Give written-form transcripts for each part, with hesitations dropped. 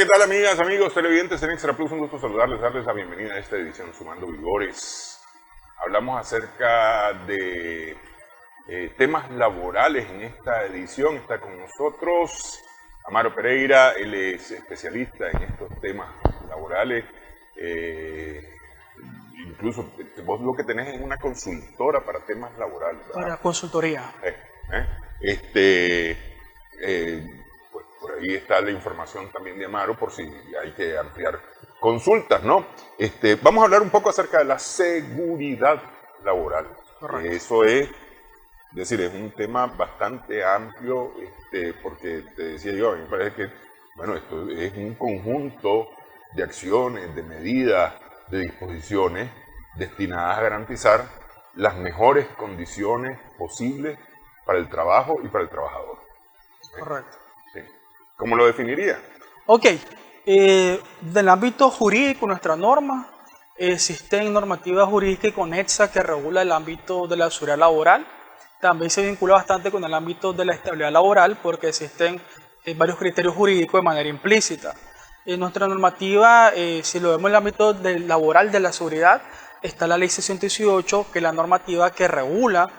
¿qué tal, amigas, amigos, televidentes en Extra Plus? Un gusto saludarles, darles la bienvenida a esta edición Sumando Vigores. Hablamos acerca de temas laborales en esta edición. Está con nosotros Amaro Pereira, él es especialista en estos temas laborales. Incluso vos lo que tenés es una consultora para temas laborales, ¿verdad? Para consultoría. Pues por ahí está la información también de Amaro por si hay que ampliar consultas, ¿no? Vamos a hablar un poco acerca de la seguridad laboral. Correcto. Eso es decir, es un tema bastante amplio, porque te decía yo, a mí me parece que, bueno, esto es un conjunto de acciones, de medidas, de disposiciones destinadas a garantizar las mejores condiciones posibles para el trabajo y para el trabajador. Correcto. Sí. ¿Cómo lo definiría? Ok, del ámbito jurídico, nuestra norma, existen normativas jurídicas con ETSA que regula el ámbito de la seguridad laboral. También se vincula bastante con el ámbito de la estabilidad laboral porque existen varios criterios jurídicos de manera implícita. En nuestra normativa, si lo vemos en el ámbito laboral de la seguridad, está la Ley 618, que es la normativa que regula,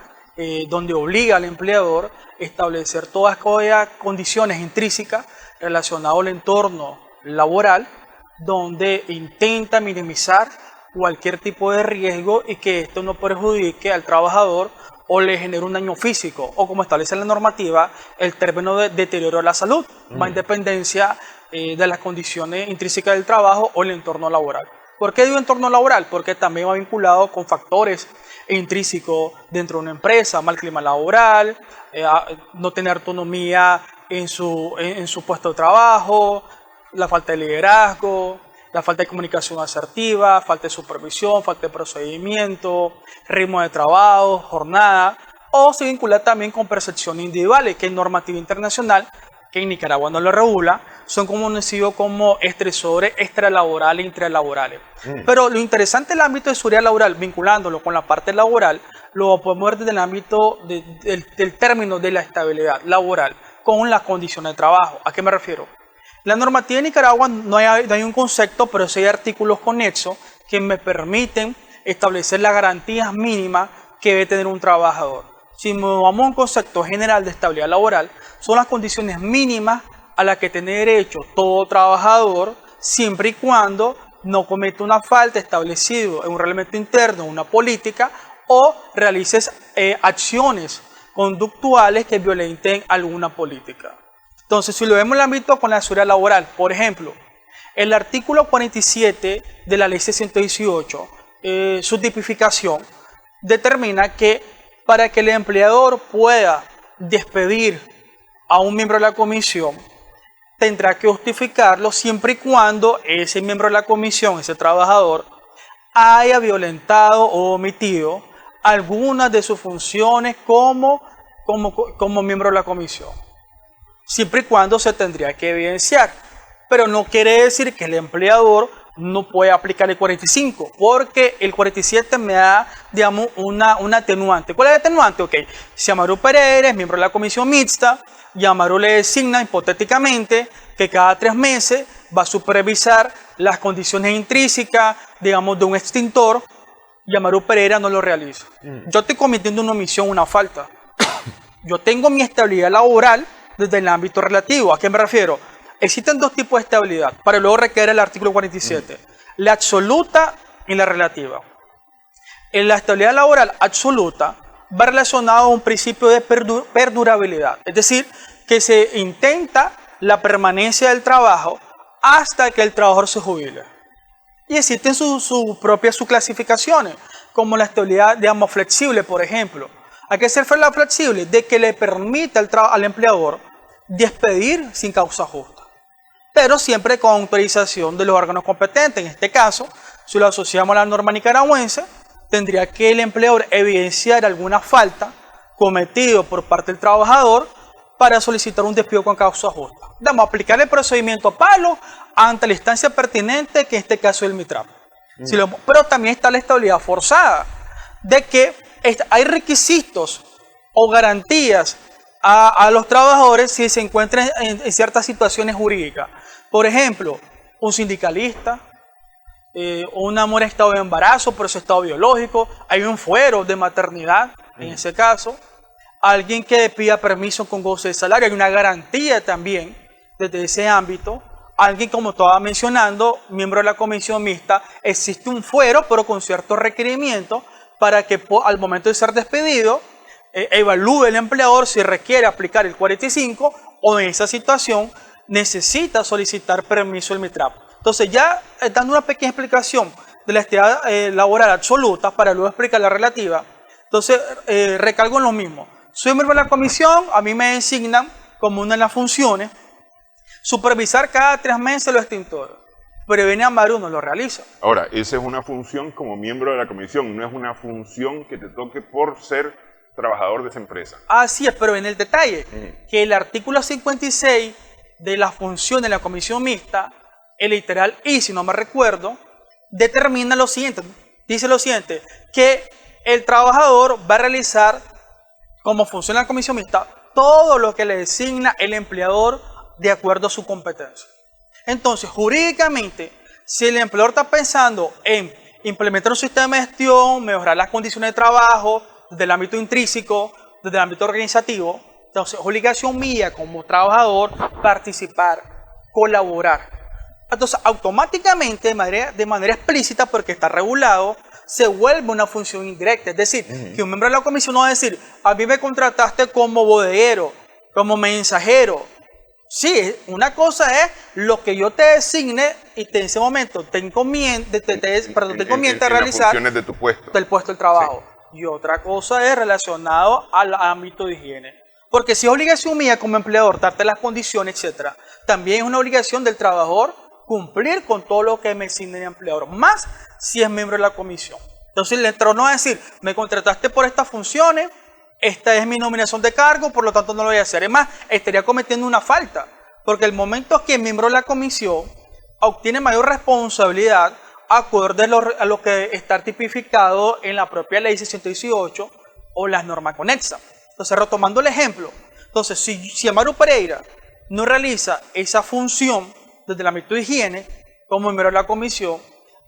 donde obliga al empleador a establecer todas aquellas condiciones intrínsecas relacionadas al entorno laboral, donde intenta minimizar cualquier tipo de riesgo y que esto no perjudique al trabajador o le genere un daño físico, o como establece la normativa, el término de deterioro de la salud, va en dependencia de las condiciones intrínsecas del trabajo o el entorno laboral. ¿Por qué digo entorno laboral? Porque también va vinculado con factores intrínsecos dentro de una empresa, mal clima laboral, no tener autonomía en su puesto de trabajo, la falta de liderazgo, la falta de comunicación asertiva, falta de supervisión, falta de procedimiento, ritmo de trabajo, jornada, o se vincula también con percepciones individuales, que es normativa internacional, que en Nicaragua no lo regula, son conocidos como estresores extralaborales e intralaborales. Pero lo interesante del ámbito de seguridad laboral, vinculándolo con la parte laboral, lo podemos ver desde el ámbito del término de la estabilidad laboral con las condiciones de trabajo. ¿A qué me refiero? La normativa de Nicaragua no hay un concepto, pero sí hay artículos conexos que me permiten establecer las garantías mínimas que debe tener un trabajador. Si nos vamos a un concepto general de estabilidad laboral, son las condiciones mínimas a las que tiene derecho todo trabajador, siempre y cuando no cometa una falta establecida en un reglamento interno, una política, o realices acciones conductuales que violenten alguna política. Entonces, si lo vemos en el ámbito con la seguridad laboral, por ejemplo, el artículo 47 de la Ley 618, su tipificación, determina que para que el empleador pueda despedir a un miembro de la comisión, tendrá que justificarlo siempre y cuando ese miembro de la comisión, ese trabajador, haya violentado o omitido algunas de sus funciones como miembro de la comisión. Siempre y cuando se tendría que evidenciar. Pero no quiere decir que el empleador no puede aplicar el 45, porque el 47 me da, digamos, una atenuante. ¿Cuál es el atenuante? Ok, si Amaro Pereira es miembro de la comisión mixta y Amaro le designa hipotéticamente que cada 3 meses va a supervisar las condiciones intrínsecas, digamos, de un extintor, y Amaro Pereira no lo realiza. Yo estoy cometiendo una omisión, una falta. Yo tengo mi estabilidad laboral desde el ámbito relativo. ¿A qué me refiero? Existen dos tipos de estabilidad, para luego requerir el artículo 47. La absoluta y la relativa. En la estabilidad laboral absoluta va relacionado a un principio de perdurabilidad. Es decir, que se intenta la permanencia del trabajo hasta que el trabajador se jubile. Y existen sus propias clasificaciones, como la estabilidad, digamos, flexible, por ejemplo. ¿A qué se refiere la flexible? De que le permite al empleador despedir sin causa justa, pero siempre con autorización de los órganos competentes. En este caso, si lo asociamos a la norma nicaragüense, tendría que el empleador evidenciar alguna falta cometida por parte del trabajador para solicitar un despido con causa justa. Vamos a aplicar el procedimiento palo ante la instancia pertinente, que en este caso es el MITRAP. Pero también está la estabilidad forzada, de que hay requisitos o garantías a los trabajadores si se encuentran en ciertas situaciones jurídicas. Por ejemplo, un sindicalista, una mujer en estado de embarazo por su estado biológico, hay un fuero de maternidad en ese caso, alguien que pida permiso con goce de salario, hay una garantía también desde ese ámbito, alguien como estaba mencionando, miembro de la comisión mixta, existe un fuero pero con ciertos requerimientos para que al momento de ser despedido evalúe el empleador si requiere aplicar el 45 o en esa situación necesita solicitar permiso del MITRAP. Entonces ya dando una pequeña explicación de la estadía laboral absoluta para luego explicar la relativa, entonces recalco en lo mismo. Soy miembro de la comisión, a mí me designan como una de las funciones supervisar cada 3 meses los extintores. Previene Amaru no lo realiza. Ahora, esa es una función como miembro de la comisión, no es una función que te toque por ser trabajador de esa empresa. Así es, pero en el detalle, que el artículo 56 de la función de la comisión mixta, el literal I, si no me recuerdo, determina lo siguiente, dice lo siguiente, que el trabajador va a realizar, como funciona la comisión mixta, todo lo que le designa el empleador de acuerdo a su competencia. Entonces, jurídicamente, si el empleador está pensando en implementar un sistema de gestión, mejorar las condiciones de trabajo, desde el ámbito intrínseco, desde el ámbito organizativo, entonces, obligación mía como trabajador participar, colaborar. Entonces, automáticamente, de manera explícita, porque está regulado, se vuelve una función indirecta. Es decir, que un miembro de la comisión no va a decir, a mí me contrataste como bodeguero, como mensajero. Sí, una cosa es lo que yo te designe y en ese momento te encomiende realizar las funciones de tu puesto. Del puesto de trabajo. Sí. Y otra cosa es relacionado al ámbito de higiene. Porque si es obligación mía como empleador darte las condiciones, etc., también es una obligación del trabajador cumplir con todo lo que me asigne el empleador, más si es miembro de la comisión. Entonces el empleador no va a decir, me contrataste por estas funciones, esta es mi nominación de cargo, por lo tanto no lo voy a hacer. Es más, estaría cometiendo una falta, porque el momento que el miembro de la comisión obtiene mayor responsabilidad, acorde a lo que está tipificado en la propia ley 618 o las normas conexas. Entonces, retomando el ejemplo, entonces si Amaru Pereira no realiza esa función desde el ámbito de higiene, como miembro de la comisión,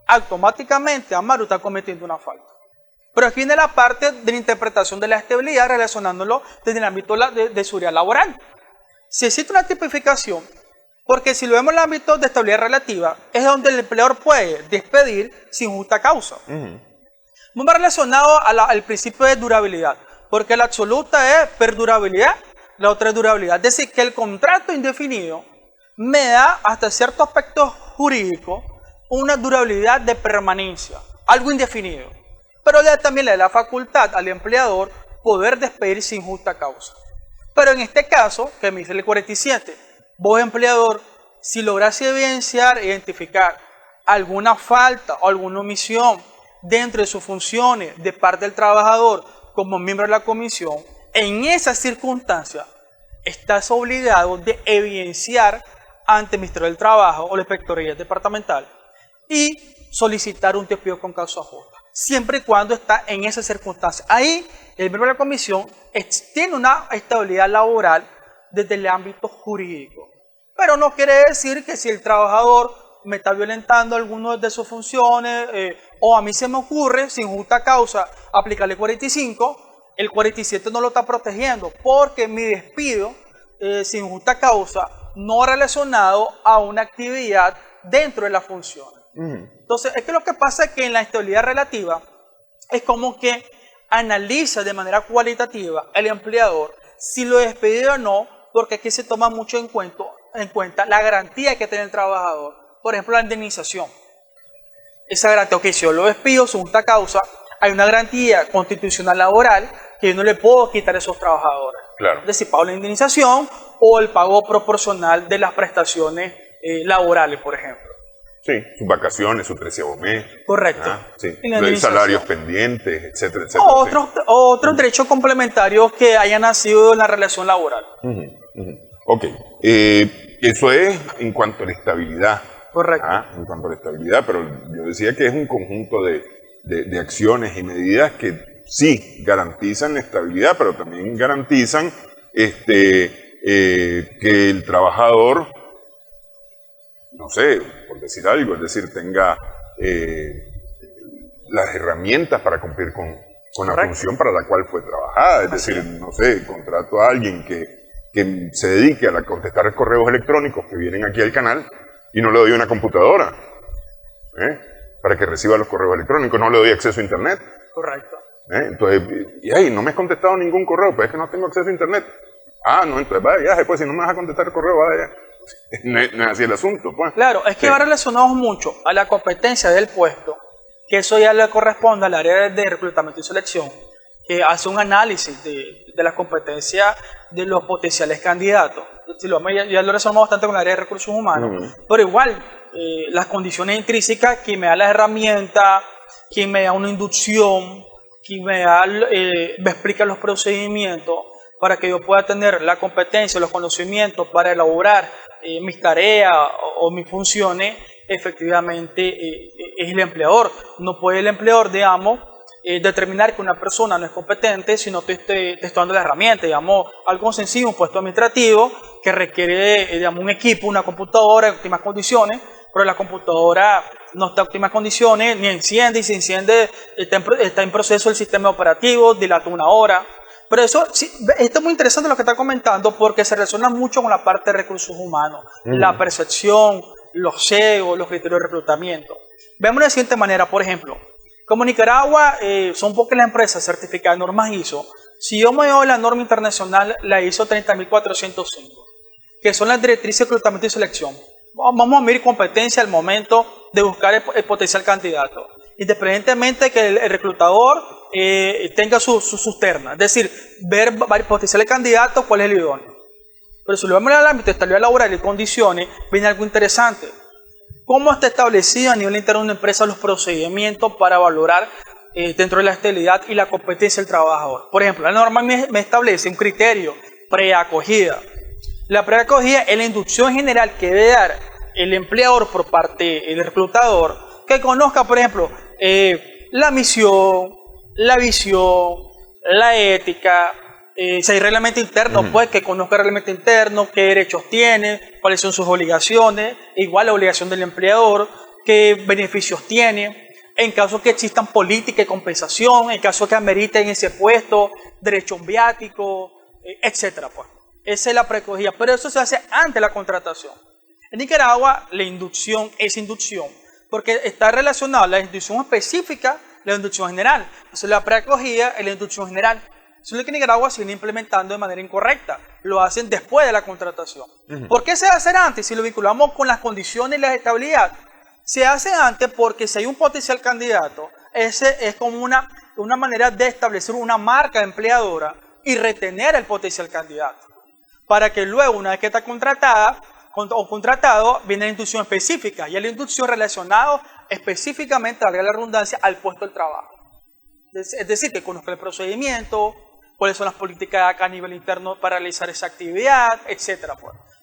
automáticamente Amaru está cometiendo una falta. Pero aquí viene la parte de la interpretación de la estabilidad relacionándolo desde el ámbito de seguridad laboral. Si existe una tipificación, porque si lo vemos en el ámbito de estabilidad relativa, es donde el empleador puede despedir sin justa causa. Muy relacionado al principio de durabilidad, porque la absoluta es perdurabilidad, la otra es durabilidad. Es decir, que el contrato indefinido me da hasta cierto aspecto jurídico una durabilidad de permanencia, algo indefinido. Pero también le da la facultad al empleador poder despedir sin justa causa. Pero en este caso, que me dice el 47, vos empleador, si logras evidenciar, identificar alguna falta o alguna omisión dentro de sus funciones de parte del trabajador como miembro de la comisión, en esas circunstancias estás obligado de evidenciar ante el Ministerio del Trabajo o la Inspectoría Departamental y solicitar un despido con causa justa, siempre y cuando está en esas circunstancias. Ahí el miembro de la comisión tiene una estabilidad laboral desde el ámbito jurídico. Pero no quiere decir que si el trabajador me está violentando alguna de sus funciones o a mí se me ocurre sin justa causa aplicarle 45, el 47 no lo está protegiendo porque mi despido sin justa causa no relacionado a una actividad dentro de las funciones. Entonces, es que lo que pasa es que en la estabilidad relativa es como que analiza de manera cualitativa el empleador si lo despedió o no, porque aquí se toma mucho en cuenta la garantía que tiene el trabajador. Por ejemplo, la indemnización. Esa garantía, ok, si yo lo despido sin justa causa, hay una garantía constitucional laboral que yo no le puedo quitar a esos trabajadores. Claro. Es decir, pago la indemnización o el pago proporcional de las prestaciones laborales, por ejemplo. Sí, sus vacaciones, su 13º mes. Correcto. Sí. Los salarios pendientes, etcétera, etcétera. Otros derechos complementarios que hayan nacido en la relación laboral. Ok. Eso es en cuanto a la estabilidad. Correcto. En cuanto a la estabilidad, pero yo decía que es un conjunto de acciones y medidas que sí garantizan la estabilidad, pero también garantizan que el trabajador, no sé, por decir algo, es decir, tenga las herramientas para cumplir con la función para la cual fue trabajada. Es decir, no sé, contrato a alguien que se dedique a contestar correos electrónicos que vienen aquí al canal y no le doy una computadora para que reciba los correos electrónicos, no le doy acceso a internet. Correcto. Entonces, y ahí no me has contestado ningún correo, pues es que no tengo acceso a internet. Ah, no, entonces vaya viaje, pues si no me vas a contestar el correo, vaya. No es así el asunto, pues. Claro, es que va relacionado mucho a la competencia del puesto, que eso ya le corresponde al área de reclutamiento y selección, que hace un análisis de las competencias de los potenciales candidatos. Ya lo resolvemos bastante con el área de recursos humanos, pero igual, las condiciones intrínsecas, quien me da las herramientas, quien me da una inducción, quien me explica los procedimientos para que yo pueda tener la competencia, los conocimientos para elaborar mis tareas o mis funciones, efectivamente es el empleador. No puede el empleador, digamos, determinar que una persona no es competente si no te estoy dando la herramienta, digamos, algo sencillo, un puesto administrativo que requiere, digamos, un equipo, una computadora en óptimas condiciones, pero la computadora no está en óptimas condiciones, ni enciende, y si enciende está en proceso el sistema operativo, dilata una hora. Pero eso, sí, esto es muy interesante lo que está comentando porque se relaciona mucho con la parte de recursos humanos, la percepción, los CEOs, los criterios de reclutamiento. Veamos de la siguiente manera, por ejemplo, como Nicaragua son pocas las empresas certificadas en normas ISO, si yo me voy a la norma internacional, la ISO 30405, que son las directrices de reclutamiento y selección, vamos a medir competencia al momento de buscar el potencial candidato, independientemente de que el reclutador tenga sus ternas, es decir, ver potenciales candidatos, cuál es el idóneo. Pero si lo vemos en el ámbito de estabilidad laboral y condiciones, viene algo interesante. ¿Cómo está establecido a nivel interno de una empresa los procedimientos para valorar dentro de la estabilidad y la competencia del trabajador? Por ejemplo, la norma me establece un criterio, preacogida. La preacogida es la inducción general que debe dar el empleador por parte del reclutador, que conozca, por ejemplo, la misión, la visión, la ética, si hay reglamento interno, pues que conozca el reglamento interno, qué derechos tiene, cuáles son sus obligaciones, igual la obligación del empleador, qué beneficios tiene, en caso que existan políticas de compensación, en caso que ameriten ese puesto, derechos viáticos, etcétera, pues. Esa es la precogida, pero eso se hace antes de la contratación. En Nicaragua, la inducción es inducción, porque está relacionada la inducción específica y la inducción general. Entonces, la preacogida es la inducción general. Eso es lo que en Nicaragua se viene implementando de manera incorrecta. Lo hacen después de la contratación. ¿Por qué se hace antes? Si lo vinculamos con las condiciones y la estabilidad. Se hace antes porque si hay un potencial candidato, ese es como una manera de establecer una marca empleadora y retener el potencial candidato. Para que luego, una vez que está contratada o contratado, viene la inducción específica. Y es la inducción relacionada específicamente, valga la redundancia, al puesto del trabajo. Es decir, que conozca el procedimiento, cuáles son las políticas acá a nivel interno para realizar esa actividad, etc.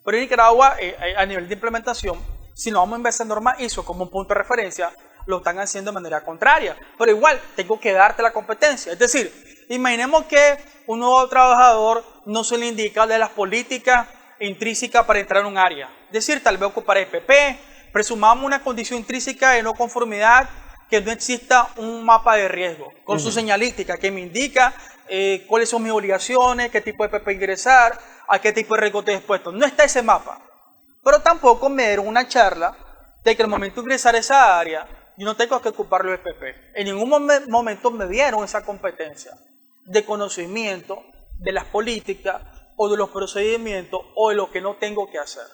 Pero en Nicaragua, a nivel de implementación, si no vamos a invertir normas ISO como un punto de referencia, lo están haciendo de manera contraria. Pero igual, tengo que darte la competencia. Es decir, imaginemos que un nuevo trabajador no se le indica de las políticas intrínsecas para entrar en un área. Es decir, tal vez ocupar EPP, presumamos una condición intrínseca de no conformidad, que no exista un mapa de riesgo con su señalística que me indica cuáles son mis obligaciones, qué tipo de EPP ingresar, a qué tipo de riesgo estoy expuesto. No está ese mapa. Pero tampoco me dieron una charla de que al momento de ingresar a esa área, yo no tengo que ocupar los EPP. En ningún momento me dieron esa competencia de conocimiento de las políticas o de los procedimientos o de lo que no tengo que hacer.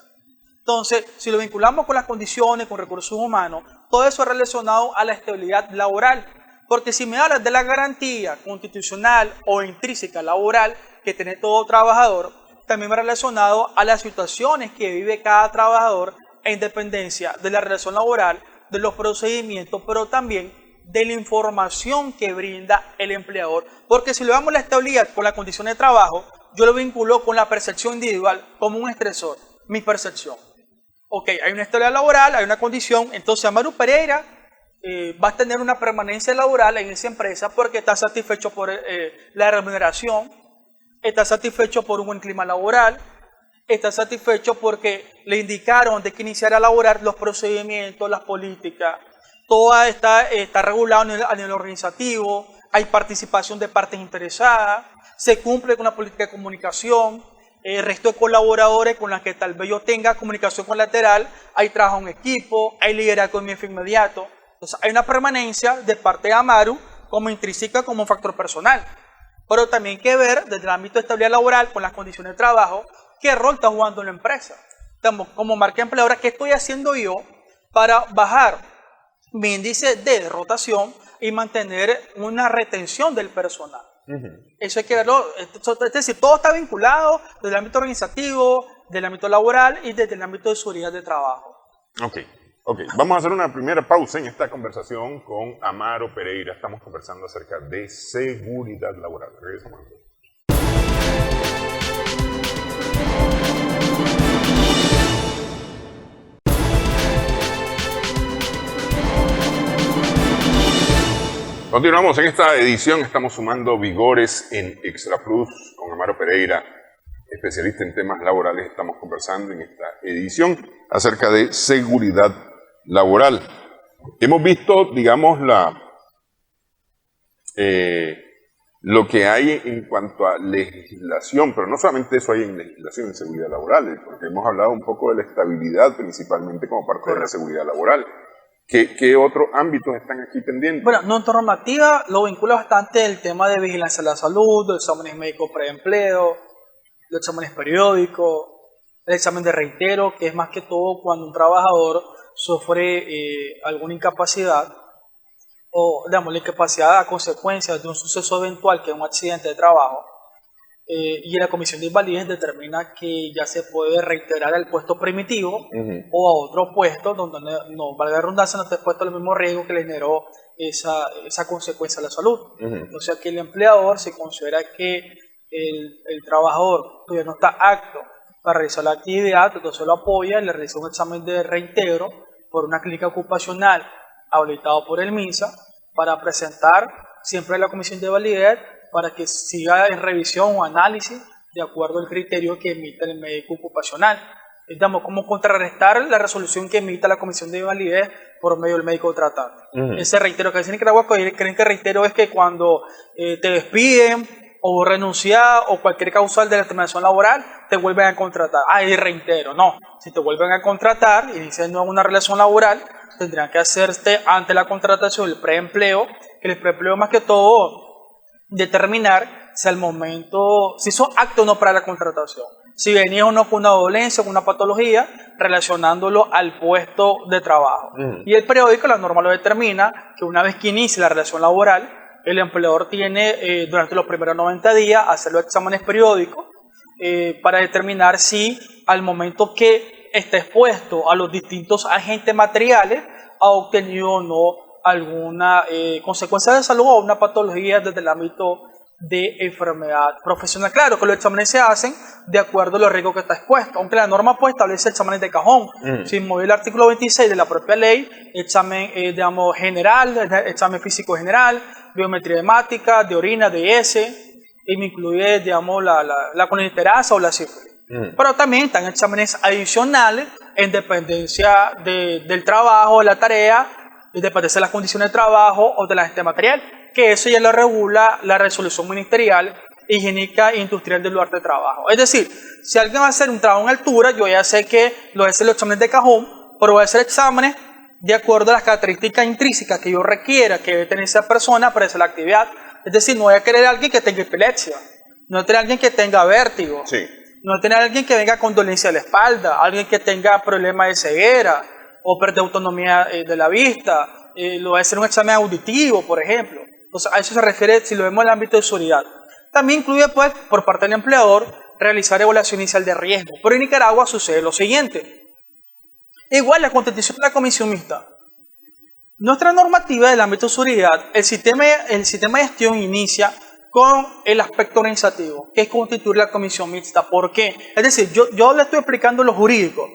Entonces, si lo vinculamos con las condiciones, con recursos humanos, todo eso es relacionado a la estabilidad laboral. Porque si me hablas de la garantía constitucional o intrínseca laboral que tiene todo trabajador, también va relacionado a las situaciones que vive cada trabajador en dependencia de la relación laboral, de los procedimientos, pero también de la información que brinda el empleador. Porque si le damos la estabilidad con las condiciones de trabajo, yo lo vinculo con la percepción individual como un estresor, mi percepción. Ok, hay una estabilidad laboral, hay una condición, entonces Amaru Pereira va a tener una permanencia laboral en esa empresa porque está satisfecho por la remuneración, está satisfecho por un buen clima laboral, está satisfecho porque le indicaron de que iniciar a elaborar los procedimientos, las políticas, todo está regulado a nivel organizativo, hay participación de partes interesadas, se cumple con la política de comunicación, el resto de colaboradores con los que tal vez yo tenga comunicación colateral, hay trabajo en equipo, hay liderazgo en mi jefe inmediato. Entonces hay una permanencia de parte de Amaru como intrínseca, como un factor personal. Pero también hay que ver desde el ámbito de estabilidad laboral, con las condiciones de trabajo, qué rol está jugando en la empresa. Como marca empleadora, ¿qué estoy haciendo yo para bajar mi índice de rotación y mantener una retención del personal? Eso hay que verlo, es decir, todo está vinculado desde el ámbito organizativo, del ámbito laboral y desde el ámbito de seguridad de trabajo. Ok, vamos a hacer una primera pausa en esta conversación con Amaro Pereira. Estamos conversando acerca de seguridad laboral. Regresamos. Continuamos en esta edición, estamos sumando vigores en Extra Plus con Amaro Pereira, especialista en temas laborales. Estamos conversando en esta edición acerca de seguridad laboral. Hemos visto, digamos, lo que hay en cuanto a legislación, pero no solamente eso hay en legislación en seguridad laboral, porque hemos hablado un poco de la estabilidad principalmente como parte de la seguridad laboral. ¿Qué otros ámbitos están aquí pendientes? Bueno, nuestra normativa lo vincula bastante el tema de vigilancia de la salud, los exámenes médicos preempleo, los exámenes periódicos, el examen de reitero, que es más que todo cuando un trabajador sufre alguna incapacidad o, digamos, la incapacidad a consecuencia de un suceso eventual, que es un accidente de trabajo, y la comisión de invalidez determina que ya se puede reiterar al puesto primitivo o a otro puesto donde no valga la redundancia, no esté expuesto al mismo riesgo que le generó esa consecuencia a la salud. Entonces aquí el empleador se considera que el trabajador todavía no está apto para realizar la actividad, entonces lo apoya y le realiza un examen de reintegro por una clínica ocupacional habilitado por el MINSA para presentar siempre a la comisión de validez para que siga en revisión o análisis de acuerdo al criterio que emite el médico ocupacional. Estamos como contrarrestar la resolución que emita la comisión de validez por medio del médico tratante. Ese reitero que dice Nicaragua, creen que reitero es que cuando te despiden o renuncias o cualquier causal de la terminación laboral, te vuelven a contratar. Y reitero, no. Si te vuelven a contratar y dicen no una relación laboral, tendrían que hacerte ante la contratación el preempleo, que el preempleo más que todo determinar si al momento, si son aptos o no para la contratación, si venía o no con una dolencia, con una patología, relacionándolo al puesto de trabajo. Y el periódico, la norma lo determina, que una vez que inicie la relación laboral, el empleador tiene durante los primeros 90 días hacer los exámenes periódicos para determinar si al momento que está expuesto a los distintos agentes materiales ha obtenido o no alguna consecuencia de salud o una patología desde el ámbito de enfermedad profesional. Claro que los exámenes se hacen de acuerdo a los riesgos que está expuesto, aunque la norma pues establece exámenes de cajón. Si movió el artículo 26 de la propia ley, examen digamos general, examen físico general, biometría hemática, de orina, de heces, y me incluye digamos la coliniterasa o la sífilis. Pero también están exámenes adicionales en dependencia del trabajo, de la tarea, y dependencia de las condiciones de trabajo o de la agente material, que eso ya lo regula la resolución ministerial higiénica e industrial del lugar de trabajo. Es decir, si alguien va a hacer un trabajo en altura, yo ya sé que lo voy a hacer los exámenes de cajón, pero voy a hacer exámenes de acuerdo a las características intrínsecas que yo requiera que debe tener esa persona para hacer la actividad. Es decir, no voy a querer a alguien que tenga epilepsia, no voy a tener a alguien que tenga vértigo, no voy a tener a alguien que venga con dolencia de la espalda, alguien que tenga problemas de ceguera o pérdida de autonomía de la vista, lo va a hacer un examen auditivo, por ejemplo. Entonces, a eso se refiere si lo vemos en el ámbito de seguridad. También incluye, pues, por parte del empleador, realizar evaluación inicial de riesgo. Pero en Nicaragua sucede lo siguiente. Igual la constitución de la comisión mixta. Nuestra normativa del ámbito de seguridad, el sistema de gestión inicia con el aspecto organizativo, que es constituir la comisión mixta. ¿Por qué? Es decir, yo le estoy explicando lo jurídico.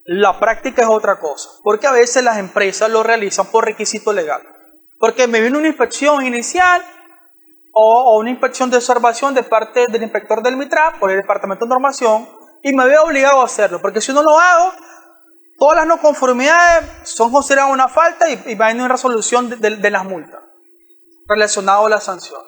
La práctica es otra cosa, porque a veces las empresas lo realizan por requisito legal. Porque me viene una inspección inicial o una inspección de observación de parte del inspector del MITRAP por el Departamento de Normación y me veo obligado a hacerlo, porque si no lo hago, todas las no conformidades son consideradas una falta y va a haber una resolución de las multas relacionadas a la sanción.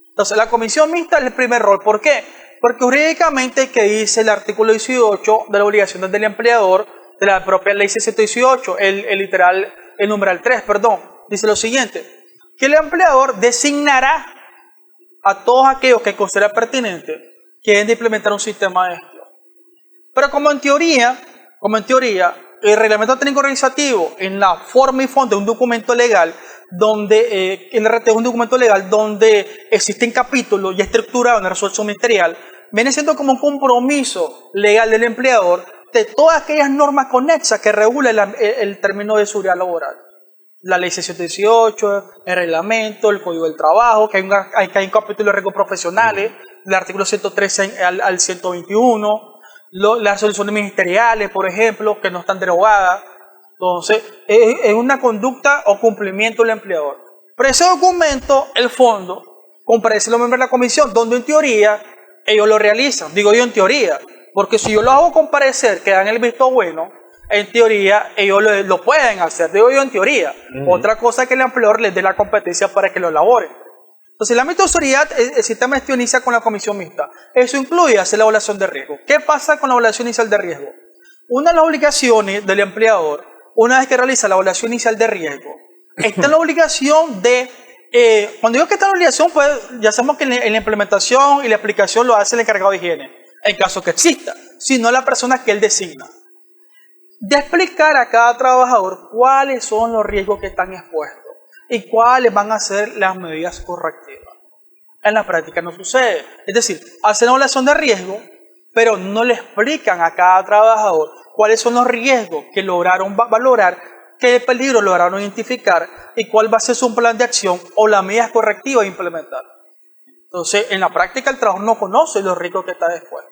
Entonces, la comisión mixta es el primer rol. ¿Por qué? Porque jurídicamente, que dice el artículo 18 de las obligaciones del empleador, de la propia ley 618, el numeral 3, perdón, dice lo siguiente, que el empleador designará a todos aquellos que considera pertinente que deben de implementar un sistema de gestión. Pero como en teoría, el reglamento técnico organizativo en la forma y fondo de un documento legal, donde el RT es un documento legal donde existen capítulos ya estructurados en la resolución ministerial, viene siendo como un compromiso legal del empleador de todas aquellas normas conexas que regulan el término de seguridad laboral. La ley 618, el reglamento, el código del trabajo, que hay un capítulo de riesgos profesionales, del artículo 113 al 121, las resoluciones ministeriales, por ejemplo, que no están derogadas. Entonces, es una conducta o cumplimiento del empleador. Pero ese documento, el fondo, comparece los miembros de la comisión, donde en teoría ellos lo realizan. Digo yo en teoría, porque si yo lo hago comparecer, que dan el visto bueno, en teoría ellos lo pueden hacer. Digo yo en teoría. Otra cosa es que el empleador les dé la competencia para que lo elaboren. Entonces, el ámbito de seguridad, el sistema de gestión inicia con la comisión mixta. Eso incluye hacer la evaluación de riesgo. ¿Qué pasa con la evaluación inicial de riesgo? Una de las obligaciones del empleador, una vez que realiza la evaluación inicial de riesgo, está en la obligación de, cuando digo que está en la obligación, pues ya sabemos que en la implementación y la aplicación lo hace el encargado de higiene, en caso que exista, sino la persona que él designa, de explicar a cada trabajador cuáles son los riesgos que están expuestos y cuáles van a ser las medidas correctivas. En la práctica no sucede. Es decir, hacen una evaluación de riesgo, pero no le explican a cada trabajador cuáles son los riesgos que lograron valorar, qué peligro lograron identificar y cuál va a ser su plan de acción o las medidas correctivas a implementar. Entonces, en la práctica el trabajador no conoce los riesgos que está expuesto.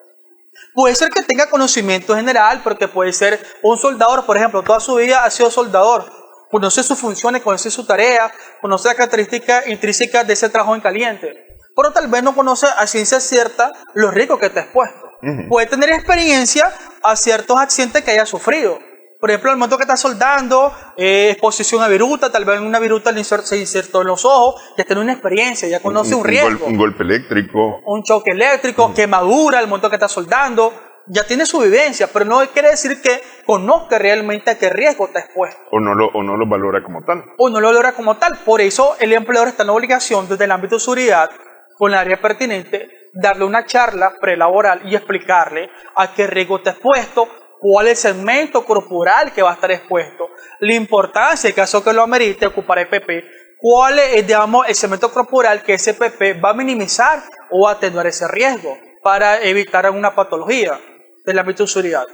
Puede ser que tenga conocimiento general, porque puede ser un soldador, por ejemplo, toda su vida ha sido soldador, conoce sus funciones, conoce su tarea, conoce las características intrínsecas de ese trabajo en caliente, pero tal vez no conoce a ciencia cierta los riesgos que está expuesto. Puede tener experiencia a ciertos accidentes que haya sufrido. Por ejemplo, al momento que está soldando, exposición a viruta, tal vez una viruta se insertó en los ojos, ya tiene una experiencia, ya conoce un riesgo. Un golpe eléctrico. Un choque eléctrico, quemadura al momento que está soldando, ya tiene su vivencia, pero no quiere decir que conozca realmente a qué riesgo está expuesto. O no lo valora como tal. O no lo valora como tal. Por eso el empleador está en la obligación, desde el ámbito de seguridad, con la área pertinente, darle una charla prelaboral y explicarle a qué riesgo está expuesto, cuál es el segmento corporal que va a estar expuesto, la importancia, en caso que lo amerite, ocupar EPP, cuál es, digamos, el segmento corporal que ese EPP va a minimizar o atenuar ese riesgo para evitar alguna patología del ámbito de seguridad.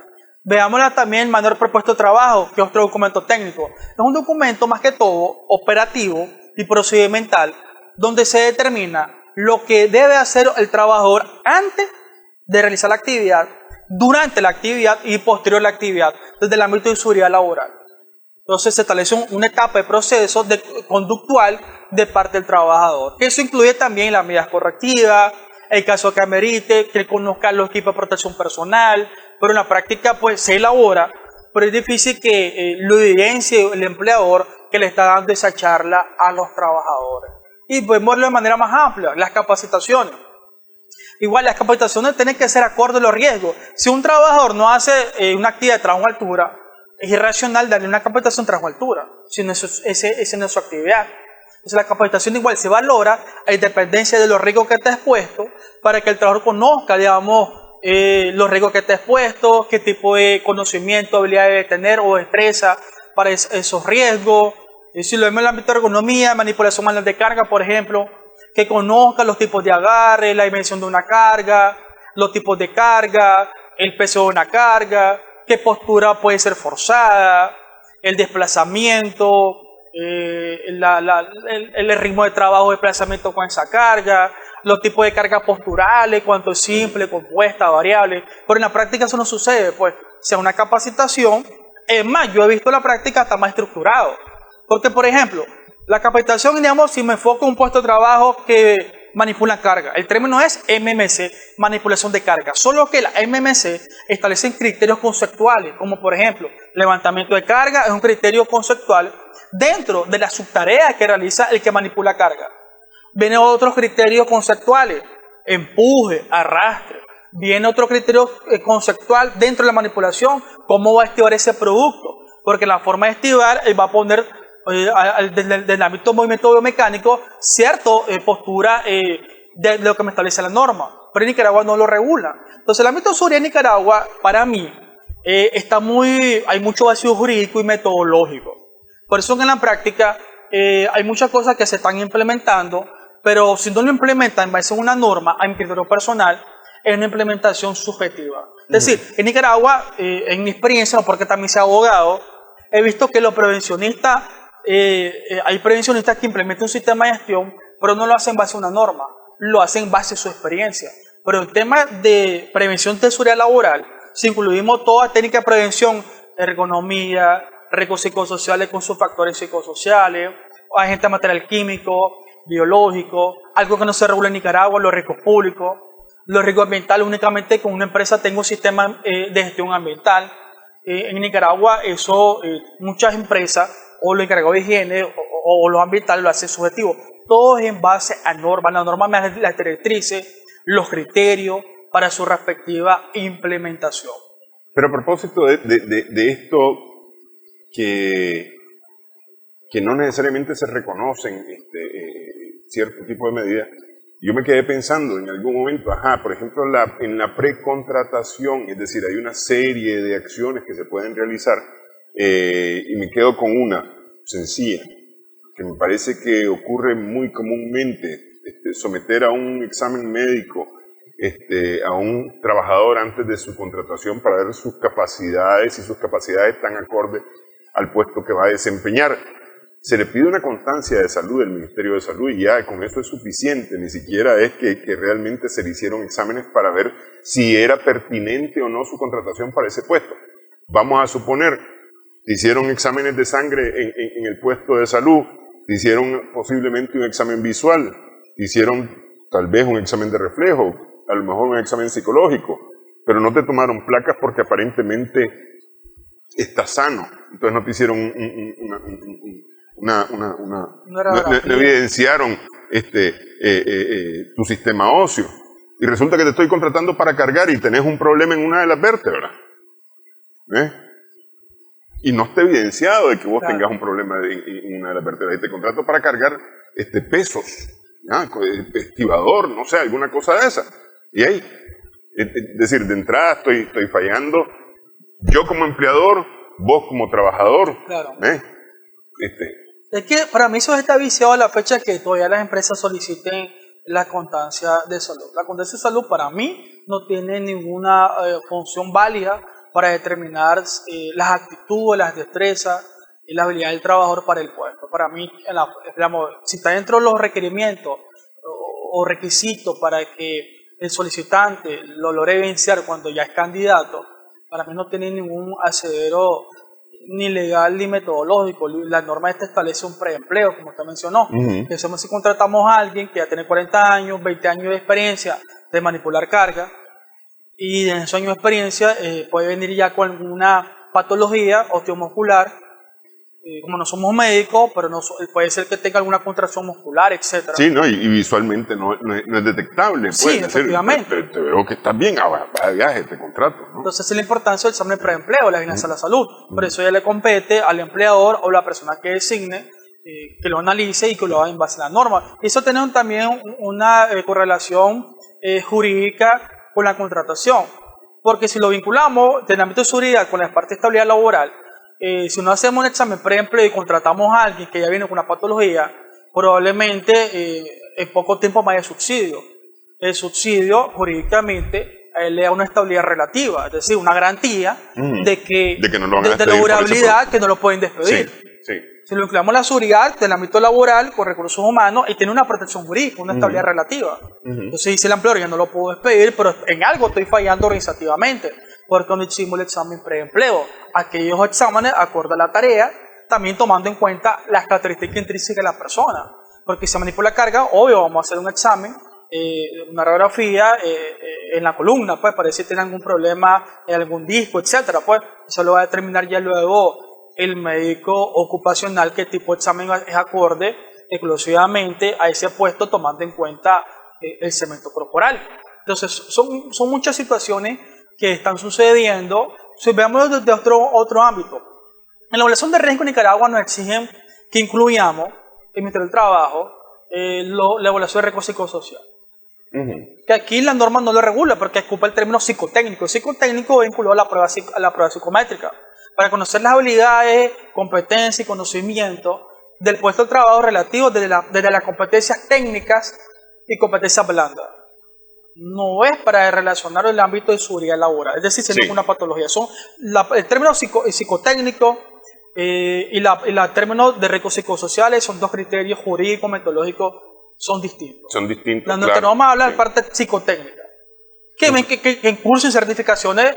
Veámosla también el manual propuesto de trabajo, que es otro documento técnico. Es un documento más que todo operativo y procedimental, donde se determina lo que debe hacer el trabajador antes de realizar la actividad, durante la actividad y posterior a la actividad, desde el ámbito de seguridad laboral. Entonces se establece una etapa de proceso conductual de parte del trabajador. Eso incluye también las medidas correctivas, el caso que amerite, que conozca los equipos de protección personal, pero en la práctica pues se elabora, pero es difícil que lo evidencie el empleador que le está dando esa charla a los trabajadores. Y podemos verlo de manera más amplia, las capacitaciones. Igual las capacitaciones tienen que ser acorde a los riesgos. Si un trabajador no hace una actividad de trabajo a altura, es irracional darle una capacitación de trabajo a altura, si no esa no es su actividad. Entonces la capacitación igual se valora a independencia de los riesgos que está expuesto, para que el trabajador conozca, digamos, los riesgos que está expuesto, qué tipo de conocimiento, habilidad debe tener o destreza para esos riesgos. Y si lo vemos en el ámbito de ergonomía, manipulación manual de carga, por ejemplo, que conozca los tipos de agarre, la dimensión de una carga, los tipos de carga, el peso de una carga, qué postura puede ser forzada, el desplazamiento, el ritmo de trabajo de desplazamiento con esa carga, los tipos de cargas posturales, cuánto es simple, compuesta, variable. Pero en la práctica eso no sucede, pues, sea una capacitación. Es más, yo he visto la práctica hasta más estructurado. Porque, por ejemplo, la capacitación, digamos, si me enfoco en un puesto de trabajo que manipulan carga. El término es MMC, manipulación de carga. Solo que la MMC establecen criterios conceptuales, como por ejemplo, levantamiento de carga es un criterio conceptual dentro de la subtarea que realiza el que manipula carga. Vienen otros criterios conceptuales, empuje, arrastre. Viene otro criterio conceptual dentro de la manipulación, cómo va a estivar ese producto. Porque la forma de estivar va a poner desde el ámbito de movimiento biomecánico cierta postura de lo que me establece la norma. Pero en Nicaragua no lo regula. Entonces el ámbito de seguridad en Nicaragua, para mí, hay mucho vacío jurídico y metodológico. Por eso en la práctica hay muchas cosas que se están implementando, pero si no lo implementan en base a una norma, a mi criterio personal, es una implementación subjetiva. Es decir, en Nicaragua, en mi experiencia, no porque también sea abogado, he visto que los prevencionistas, hay prevencionistas que implementan un sistema de gestión, pero no lo hacen en base a una norma, lo hacen en base a su experiencia. Pero el tema de prevención de seguridad laboral, si incluimos toda técnica de prevención, ergonomía, riesgos psicosociales con sus factores psicosociales, agentes de material químico, biológico, algo que no se regula en Nicaragua, los riesgos públicos, los riesgos ambientales únicamente con una empresa tengo un sistema de gestión ambiental. En Nicaragua muchas empresas o los encargados de higiene o los ambientales lo hacen subjetivo. Todo es en base a normas. La norma me da las directrices, los criterios para su respectiva implementación. Pero a propósito de esto que no necesariamente se reconocen cierto tipo de medidas, yo me quedé pensando en algún momento, por ejemplo, en la precontratación, es decir, hay una serie de acciones que se pueden realizar y me quedo con una sencilla, que me parece que ocurre muy comúnmente, someter a un examen médico a un trabajador antes de su contratación para ver sus capacidades, y sus capacidades están acorde al puesto que va a desempeñar. Se le pide una constancia de salud del Ministerio de Salud y ya con eso es suficiente, ni siquiera es que realmente se le hicieron exámenes para ver si era pertinente o no su contratación para ese puesto. Vamos a suponer, te hicieron exámenes de sangre en el puesto de salud, te hicieron posiblemente un examen visual, te hicieron tal vez un examen de reflejo, a lo mejor un examen psicológico, pero no te tomaron placas porque aparentemente estás sano, entonces no te hicieron no evidenciaron tu sistema óseo, y resulta que te estoy contratando para cargar y tenés un problema en una de las vértebras, y no está evidenciado de que vos tengas un problema en una de las vértebras, y te contrato para cargar pesos, estibador, no sé, alguna cosa de esa, y ahí, es decir, de entrada estoy fallando, yo como empleador, vos como trabajador. Claro. Es que para mí eso está viciado a la fecha que todavía las empresas soliciten la constancia de salud. La constancia de salud para mí no tiene ninguna función válida para determinar las actitudes, las destrezas y la habilidad del trabajador para el puesto. Para mí, si está dentro de los requerimientos o requisitos para que el solicitante lo logre evidenciar cuando ya es candidato, para mí no tiene ningún asidero ni legal ni metodológico. La norma establece un preempleo, como usted mencionó. Que si contratamos a alguien que ya tiene 40 años, 20 años de experiencia de manipular carga, y en esos años de experiencia puede venir ya con alguna patología osteomuscular, como no somos médicos, pero puede ser que tenga alguna contracción muscular, etc. Sí, ¿no? Y visualmente no es detectable. Sí, efectivamente. Te veo que estás bien, va de viaje, te contrato, ¿no? Entonces es la importancia del examen de preempleo, la vigilancia de la salud. Por eso ya le compete al empleador o la persona que designe que lo analice y que lo haga en base a la norma. Y eso tiene también una correlación jurídica con la contratación. Porque si lo vinculamos del ámbito de seguridad con la parte de estabilidad laboral, si no hacemos un examen preempleo y contratamos a alguien que ya viene con una patología, probablemente en poco tiempo más de subsidio. El subsidio jurídicamente le da una estabilidad relativa, es decir, una garantía de que no lo van a despedir, de durabilidad, que no lo pueden despedir. Sí. Si lo incluimos la seguridad del ámbito laboral con recursos humanos, y tiene una protección jurídica, una estabilidad relativa. Entonces dice el empleador, yo no lo puedo despedir, pero en algo estoy fallando organizativamente, porque no hicimos el examen preempleo. Aquellos exámenes acorde a la tarea, también tomando en cuenta las características intrínsecas de la persona. porque si se manipula carga, obvio, vamos a hacer un examen, una radiografía en la columna, pues, para ver si tiene algún problema en algún disco, etcétera, pues, eso lo va a determinar ya luego el médico ocupacional qué tipo de examen es acorde exclusivamente a ese puesto, tomando en cuenta el cemento corporal. Entonces, son muchas situaciones que están sucediendo. Si veamos desde otro ámbito, en la evaluación de riesgo en Nicaragua nos exigen que incluyamos el Ministerio del Trabajo la evaluación de riesgo psicosocial. Que aquí la norma no lo regula porque ocupa el término psicotécnico. El psicotécnico es vinculado a la prueba psicométrica para conocer las habilidades, competencias y conocimientos del puesto de trabajo relativo desde las competencias técnicas y competencias blandas. No es para relacionar el ámbito de seguridad laboral, es decir, sin ninguna patología. El término psicotécnico y el término de riesgos psicosociales son dos criterios jurídicos, metodológicos, son distintos. Son distintos. Cuando vamos a hablar de parte psicotécnica, que en cursos y certificaciones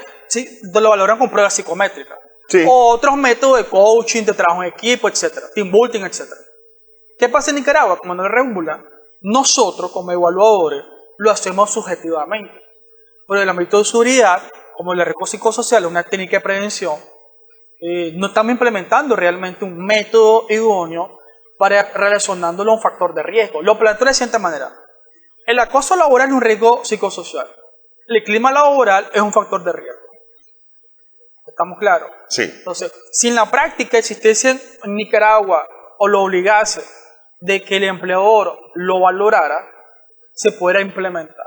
lo valoran con pruebas psicométricas. O otros métodos de coaching, de trabajo en equipo, etcétera, team building, etcétera. ¿Qué pasa en Nicaragua? Como no lo regula, nosotros como evaluadores lo hacemos subjetivamente. Por el ámbito de seguridad, como el riesgo psicosocial, una técnica de prevención, no estamos implementando realmente un método idóneo para relacionándolo a un factor de riesgo. Lo planteo de la siguiente manera. El acoso laboral es un riesgo psicosocial. El clima laboral es un factor de riesgo. ¿Estamos claros? Sí. Entonces, si en la práctica existiese en Nicaragua o lo obligase de que el empleador lo valorara, se pudiera implementar.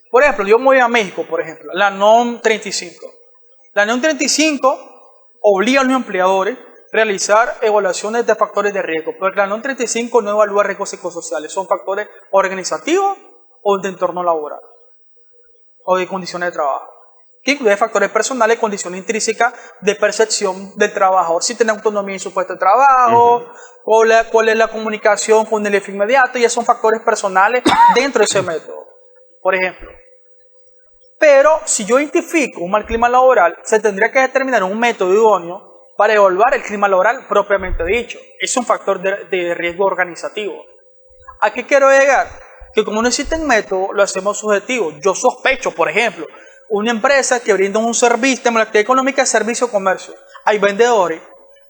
Por ejemplo, yo me voy a México, por ejemplo, la NOM 35. La NOM 35 obliga a los empleadores a realizar evaluaciones de factores de riesgo, porque la NOM 35 no evalúa riesgos psicosociales, son factores organizativos o de entorno laboral o de condiciones de trabajo, que incluye factores personales, condiciones intrínsecas de percepción del trabajador, si tiene autonomía en su puesto de trabajo, cuál es la comunicación con el jefe inmediato, y esos son factores personales dentro de ese método, por ejemplo. Pero si yo identifico un mal clima laboral, se tendría que determinar un método idóneo para evaluar el clima laboral propiamente dicho. Es un factor de riesgo organizativo. ¿A qué quiero llegar? Que como no existe un método, lo hacemos subjetivo. Yo sospecho, por ejemplo, una empresa que brinda un servicio, tenemos la actividad económica de servicio o comercio. Hay vendedores.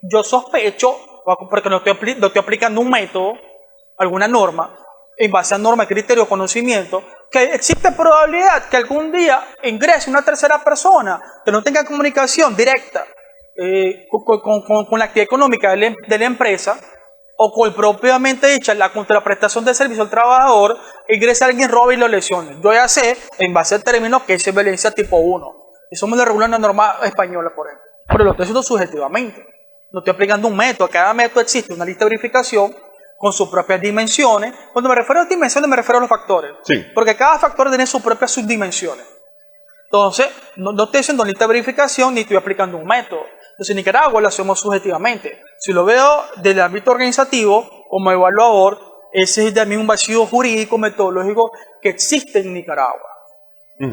Yo sospecho, porque no estoy aplicando un método, alguna norma, en base a norma, criterio, conocimiento, que existe probabilidad que algún día ingrese una tercera persona que no tenga comunicación directa con la actividad económica de la empresa, o con propiamente dicha la contraprestación de servicio al trabajador, ingresa alguien, roba y lo lesione. Yo ya sé, en base al término, que es violencia tipo 1. Eso me lo regula una norma española, por ejemplo. Pero lo estoy haciendo subjetivamente. No estoy aplicando un método. A cada método existe una lista de verificación con sus propias dimensiones. Cuando me refiero a dimensiones, me refiero a los factores. Sí. Porque cada factor tiene sus propias subdimensiones. Entonces, no estoy haciendo lista de verificación ni estoy aplicando un método. Entonces, en Nicaragua lo hacemos subjetivamente. Si lo veo desde el ámbito organizativo, como evaluador, ese es también un vacío jurídico, metodológico que existe en Nicaragua.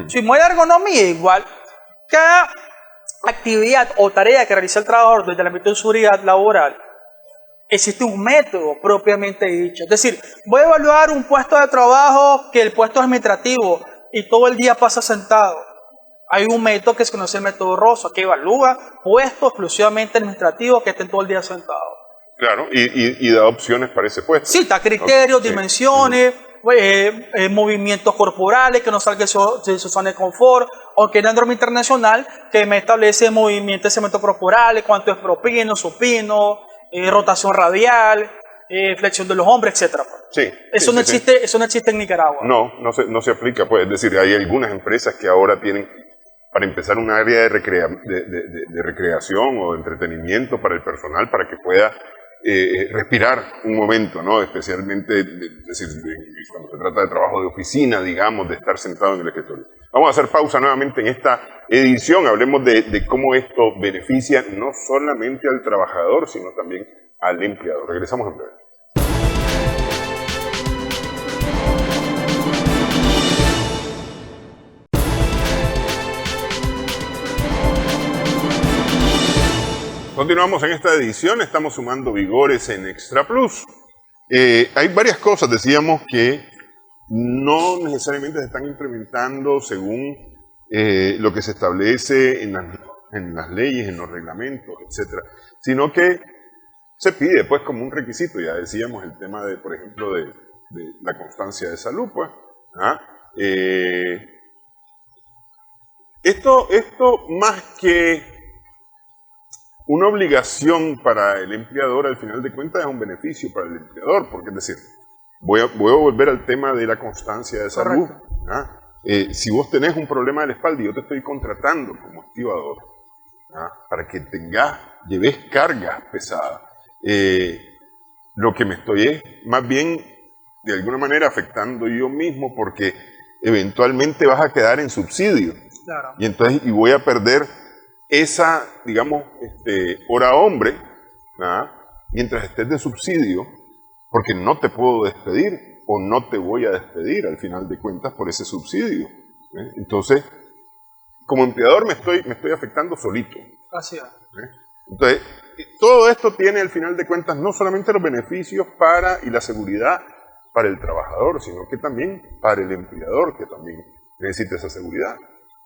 Si me voy a ergonomía, igual, cada actividad o tarea que realiza el trabajador desde el ámbito de seguridad laboral, existe un método propiamente dicho. Es decir, voy a evaluar un puesto de trabajo que el puesto es administrativo y todo el día pasa sentado. Hay un método que se conoce el método Rosa, que evalúa puestos exclusivamente administrativos que estén todo el día sentados. Claro, y da opciones para ese puesto. Sí, da criterios, dimensiones, movimientos corporales, que no salga de su zona de confort, aunque hay una norma internacional que me establece movimientos de cemento corporales, cuánto es propino, supino, rotación radial, flexión de los hombros, etc. Sí, eso no existe en Nicaragua. No se aplica, pues, es decir, hay algunas empresas que ahora tienen, para empezar, un área de recreación o de entretenimiento para el personal, para que pueda respirar un momento, ¿no? Especialmente, es decir, cuando se trata de trabajo de oficina, digamos, de estar sentado en el escritorio. Vamos a hacer pausa nuevamente en esta edición. Hablemos de cómo esto beneficia no solamente al trabajador, sino también al empleador. Regresamos en breve. Continuamos en esta edición, estamos sumando vigores en Extra Plus. Hay varias cosas, decíamos, que no necesariamente se están implementando según lo que se establece en las leyes, en los reglamentos, etcétera, sino que se pide, pues, como un requisito. Ya decíamos el tema de, por ejemplo, de la constancia de salud, pues. ¿Ah? Esto más que una obligación para el empleador, al final de cuentas es un beneficio para el empleador, porque es decir, voy a volver al tema de la constancia de salud. ¿Ah? Si vos tenés un problema de la espalda y yo te estoy contratando como estibador, ¿ah? Para que lleves cargas pesadas, lo que me estoy es más bien de alguna manera afectando yo mismo, porque eventualmente vas a quedar en subsidio. Claro. Y entonces voy a perder esa, digamos, hora hombre, ¿ah? Mientras estés de subsidio, porque no te puedo despedir o no te voy a despedir al final de cuentas por ese subsidio. Entonces, como empleador me estoy afectando solito. Así es. Entonces, todo esto tiene al final de cuentas no solamente los beneficios y la seguridad para el trabajador, sino que también para el empleador, que también necesita esa seguridad.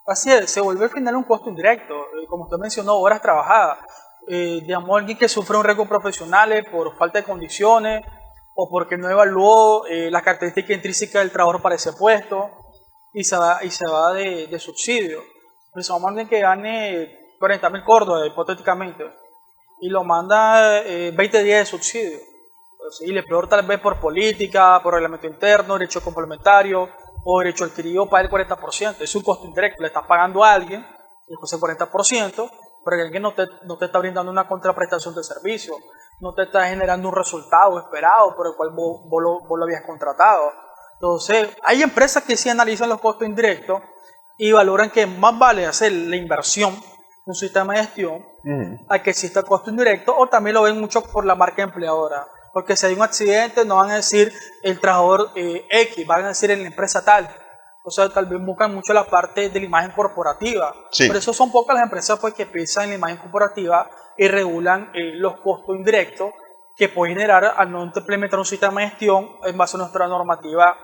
Así es, se vuelve al final un costo indirecto, como usted mencionó, horas trabajadas. Digamos, alguien que sufre un riesgo profesional por falta de condiciones o porque no evaluó las características intrínsecas del trabajador para ese puesto y se va de subsidio. Pues vamos a alguien que gane 40.000 córdobas, hipotéticamente, y lo manda 20 días de subsidio. Pues, y le peor tal vez por política, por reglamento interno, derecho complementario o derecho adquirido para el 40%. Es un costo indirecto, le estás pagando a alguien después el 40%, pero alguien no te está brindando una contraprestación de servicio, no te está generando un resultado esperado por el cual vos lo habías contratado. Entonces, hay empresas que sí analizan los costos indirectos y valoran que más vale hacer la inversión en un sistema de gestión a que exista costo indirecto, o también lo ven mucho por la marca empleadora. Porque si hay un accidente, no van a decir el trabajador X, van a decir en la empresa tal. O sea, tal vez buscan mucho la parte de la imagen corporativa. Sí. Por eso son pocas las empresas pues, que piensan en la imagen corporativa y regulan los costos indirectos que puede generar al no implementar un sistema de gestión en base a nuestra normativa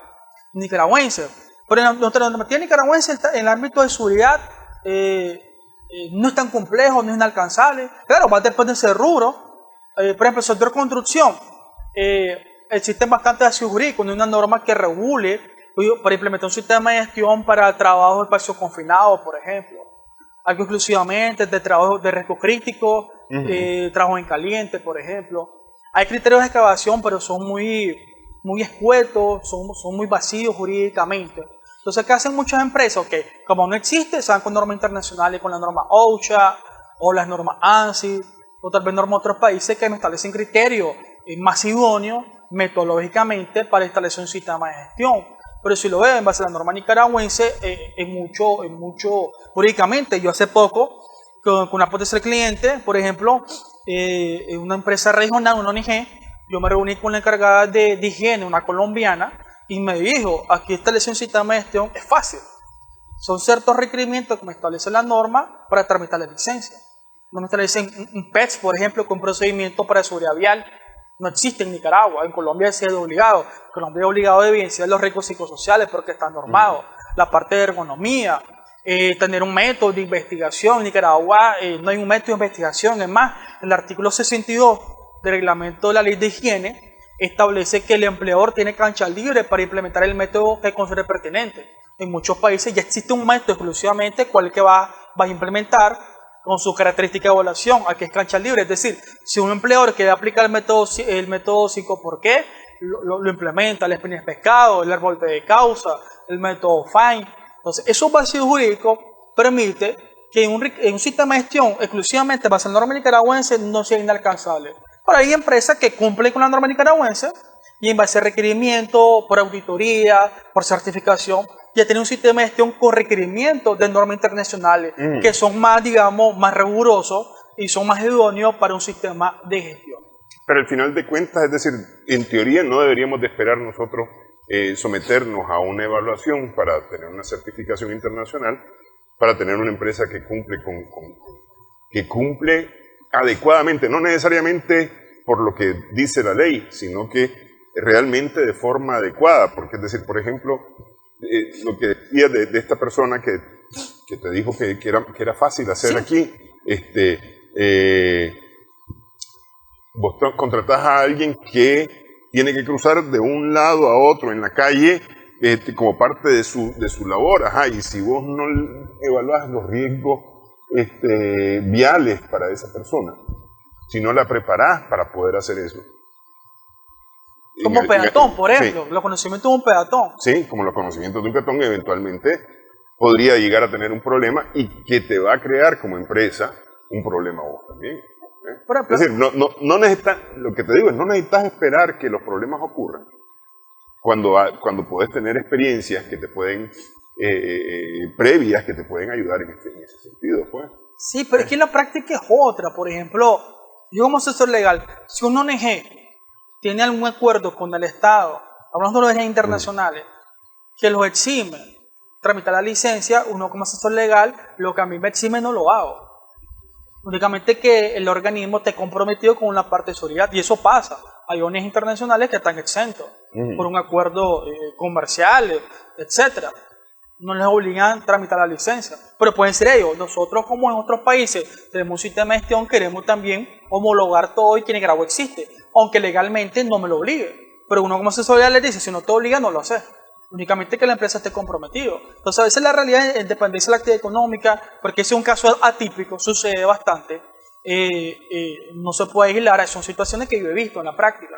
nicaragüense. Pero en nuestra normativa nicaragüense, en el ámbito de seguridad, no es tan complejo, no es inalcanzable. Claro, va a depender de ese rubro. Por ejemplo, el sector construcción. Existen bastantes ácidos jurídicos, no hay una norma que regule para implementar un sistema de gestión para trabajo de espacios confinados, por ejemplo. Algo exclusivamente de trabajo de riesgo crítico, trabajo en caliente, por ejemplo. Hay criterios de excavación, pero son muy escuetos, son muy vacíos jurídicamente. Entonces, ¿qué hacen muchas empresas? Que como no existe, se van con normas internacionales, con la norma OSHA o las normas ANSI, o tal vez normas de otros países que me establecen criterios más idóneos metodológicamente para establecer un sistema de gestión. Pero si lo ven en base a la norma nicaragüense, es mucho jurídicamente. Yo hace poco, con una potencial cliente, por ejemplo, en una empresa regional, una ONG, yo me reuní con la encargada de higiene, una colombiana, y me dijo, aquí establecer un sistema de gestión es fácil. Son ciertos requerimientos que me establece la norma para tramitar la licencia. No me establecen un PETS, por ejemplo, con un procedimiento para seguridad vial. No existe en Nicaragua. En Colombia es obligado. En Colombia es obligado de evidenciar los riesgos psicosociales porque está normado. La parte de ergonomía, tener un método de investigación. En Nicaragua no hay un método de investigación. Es más, el artículo 62 del reglamento de la ley de higiene establece que el empleador tiene cancha libre para implementar el método que considere pertinente. En muchos países ya existe un método exclusivamente cual que va a implementar con sus características de evaluación, aquí es cancha libre. Es decir, si un empleador quiere aplicar el método 5 ¿por qué? Lo implementa, el spinning pescado, el árbol de causa, el método FINE. Entonces, esos vacíos jurídicos permite que en un sistema de gestión exclusivamente basado en la norma nicaragüense no sea inalcanzable. Pero hay empresas que cumplen con la norma nicaragüense y en base a requerimientos por auditoría, por certificación, ya tiene un sistema de gestión con requerimientos de normas internacionales que son más, digamos, más rigurosos y son más idóneos para un sistema de gestión. Pero al final de cuentas, es decir, en teoría no deberíamos de esperar nosotros someternos a una evaluación para tener una certificación internacional, para tener una empresa que cumple adecuadamente, no necesariamente por lo que dice la ley, sino que realmente de forma adecuada, porque es decir, por ejemplo, lo que decía de esta persona que te dijo que era fácil hacer aquí, vos contratás a alguien que tiene que cruzar de un lado a otro en la calle como parte de su labor, y si vos no evaluás los riesgos viales para esa persona, si no la preparás para poder hacer eso. Como peatón, por ejemplo, los conocimientos de un peatón. Sí, como los conocimientos de un peatón, eventualmente podría llegar a tener un problema y que te va a crear como empresa un problema a vos también. Es decir, no necesitas, lo que te digo es, no necesitas esperar que los problemas ocurran cuando puedes tener experiencias que te pueden, previas, que te pueden ayudar en ese sentido, pues. Sí, pero es que la práctica es otra. Por ejemplo, yo como asesor legal, si un ONG tiene algún acuerdo con el Estado, hablando de ONG internacionales, que los exime tramitar la licencia, uno como asesor legal, lo que a mí me exime no lo hago. Únicamente que el organismo esté comprometido con una parte de seguridad, y eso pasa. Hay ONG internacionales que están exentos por un acuerdo comercial, etc. No les obligan a tramitar la licencia, pero pueden ser ellos. Nosotros, como en otros países tenemos un sistema de gestión, queremos también homologar todo y que en el grado existe, aunque legalmente no me lo obligue. Pero uno como asesor legal les dice, si no te obliga, no lo haces. Únicamente que la empresa esté comprometido. Entonces a veces la realidad en dependencia de la actividad económica, porque ese es un caso atípico, sucede bastante, no se puede aislar, son situaciones que yo he visto en la práctica.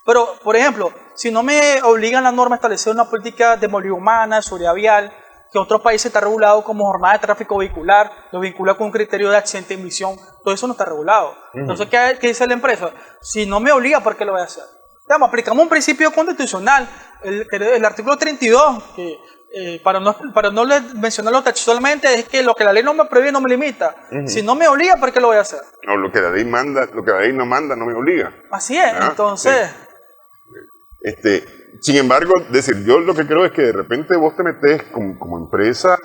Pero, por ejemplo, si no me obligan la norma a establecer una política de movilidad humana, seguridad vial, que otros países está regulado como jornada de tráfico vehicular, lo vincula con un criterio de accidente de emisión, todo eso no está regulado. Entonces, ¿qué dice la empresa? Si no me obliga, ¿por qué lo voy a hacer? Digamos, aplicamos un principio constitucional, el artículo 32, que para no mencionarlo textualmente, es que lo que la ley no me prohíbe no me limita. Si no me obliga, ¿por qué lo voy a hacer? No, lo que la ley manda, lo que la ley no manda, no me obliga. Así es, entonces... Sí. Sin embargo, decir, yo lo que creo es que de repente vos te metés como empresa,